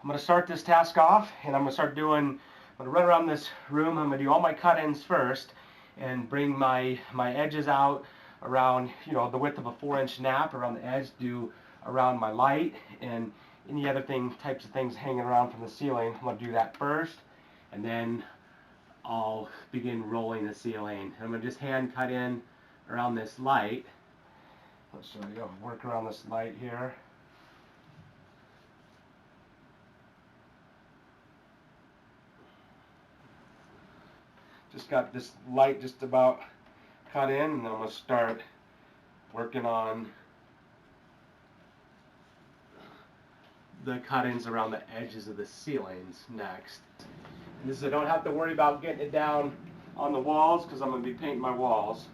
I'm going to start this task off, and I'm going to start doing, I'm going to run around this room. I'm going to do all my cut-ins first and bring my edges out around, the width of a 4-inch nap around the edge, do around my light and any other types of things hanging around from the ceiling. I'm going to do that first, and then I'll begin rolling the ceiling. I'm going to just hand cut in around this light. Let's show you, I'll work around this light here. Just got this light just about cut in, and then I'm going to start working on the cut-ins around the edges of the ceilings next. And this, I don't have to worry about getting it down on the walls because I'm going to be painting my walls.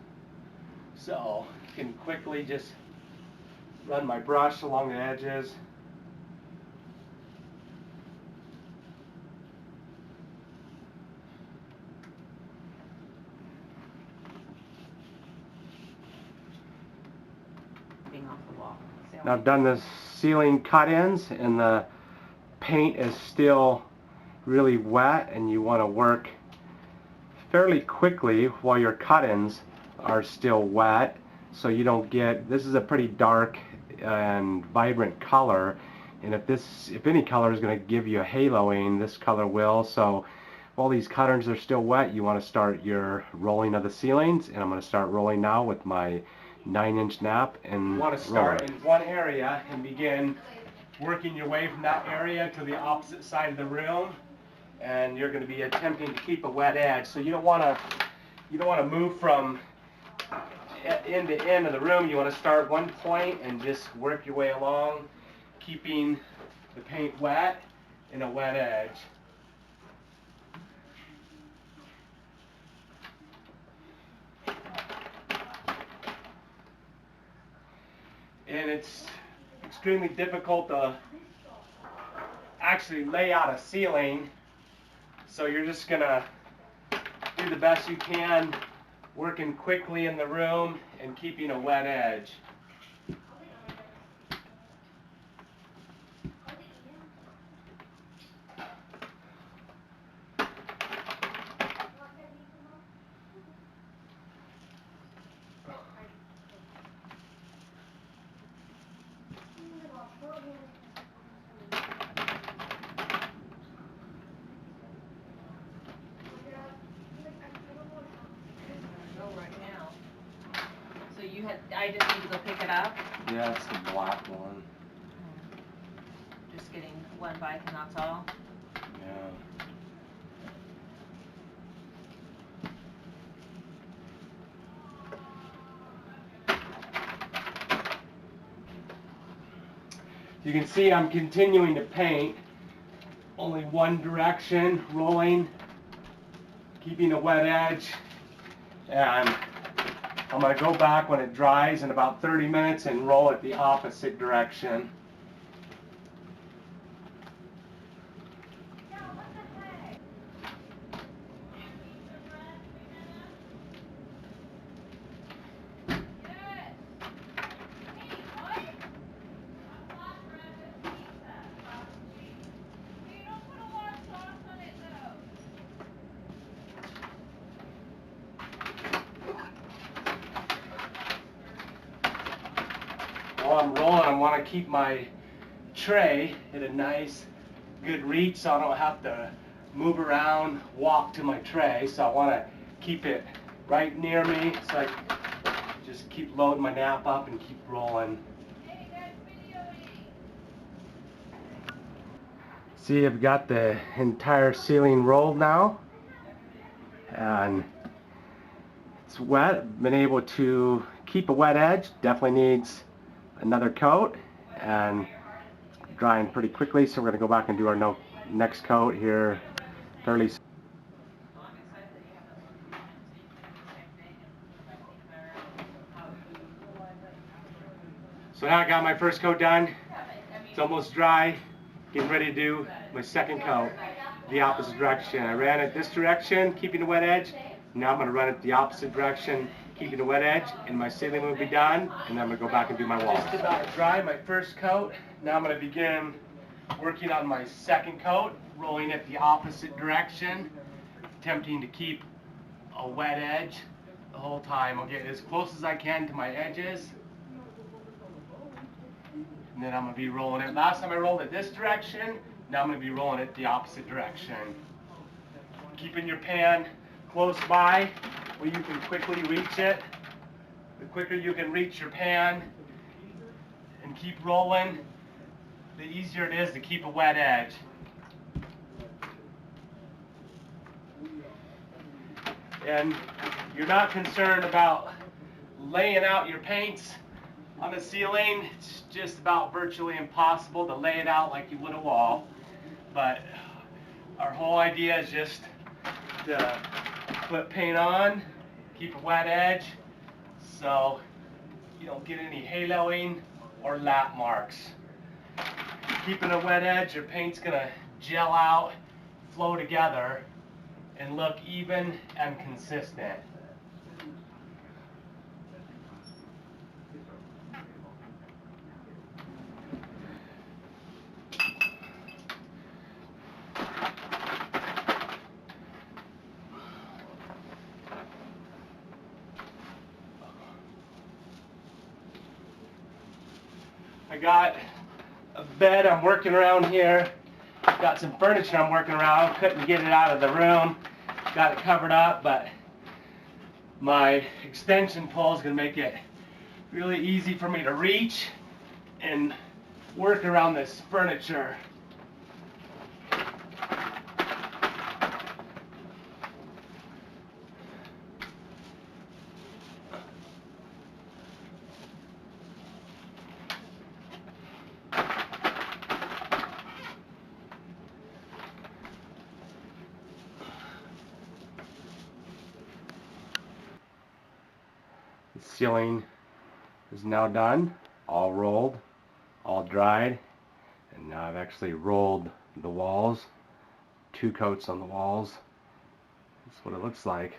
So I can quickly just run my brush along the edges. Off the wall. Now I've done the ceiling cut-ins, and the paint is still really wet, and you want to work fairly quickly while your cut-ins are still wet, so you don't get, this is a pretty dark and vibrant color, and if any color is going to give you a haloing, this color will. So while these cut-ins are still wet, you want to start your rolling of the ceilings, and I'm going to start rolling now with my 9-inch nap. And you want to start in one area and begin working your way from that area to the opposite side of the room, and you're going to be attempting to keep a wet edge. So you don't want to move from end to end of the room. You want to start one point and just work your way along, keeping the paint wet and a wet edge. And it's extremely difficult to actually lay out a ceiling, so you're just gonna do the best you can, working quickly in the room and keeping a wet edge. I just need to go pick it up. Yeah, it's the black one. Just getting one bike and that's all. Yeah. You can see I'm continuing to paint, only one direction, rolling, keeping a wet edge, and I'm going to go back when it dries in about 30 minutes and roll it the opposite direction. While I'm rolling, I want to keep my tray at a nice, good reach, so I don't have to move around, walk to my tray. So I want to keep it right near me, so I just keep loading my nap up and keep rolling. See, I've got the entire ceiling rolled now, and it's wet. I've been able to keep a wet edge. Definitely needs another coat, and drying pretty quickly, so we're going to go back and do our next coat here fairly soon. So now I got my first coat done. It's almost dry. Getting ready to do my second coat the opposite direction. I ran it this direction, keeping the wet edge. Now I'm going to run it the opposite direction, keeping the wet edge, and my ceiling will be done, and then I'm going to go back and do my wall. Just about dry, my first coat. Now I'm going to begin working on my second coat, rolling it the opposite direction, attempting to keep a wet edge the whole time. I'll get as close as I can to my edges, and then I'm going to be rolling it. Last time I rolled it this direction, now I'm going to be rolling it the opposite direction. Keeping your pan close by where you can quickly reach it. The quicker you can reach your pan and keep rolling, the easier it is to keep a wet edge. And you're not concerned about laying out your paints on the ceiling. It's just about virtually impossible to lay it out like you would a wall. But our whole idea is just to put paint on, keep a wet edge, so you don't get any haloing or lap marks. Keeping a wet edge, your paint's gonna gel out, flow together, and look even and consistent. I got a bed I'm working around here. Got some furniture I'm working around. Couldn't get it out of the room. Got it covered up, but my extension pole is going to make it really easy for me to reach and work around this furniture. The ceiling is now done, all rolled, all dried, and now I've actually rolled the walls, 2 coats on the walls. That's what it looks like.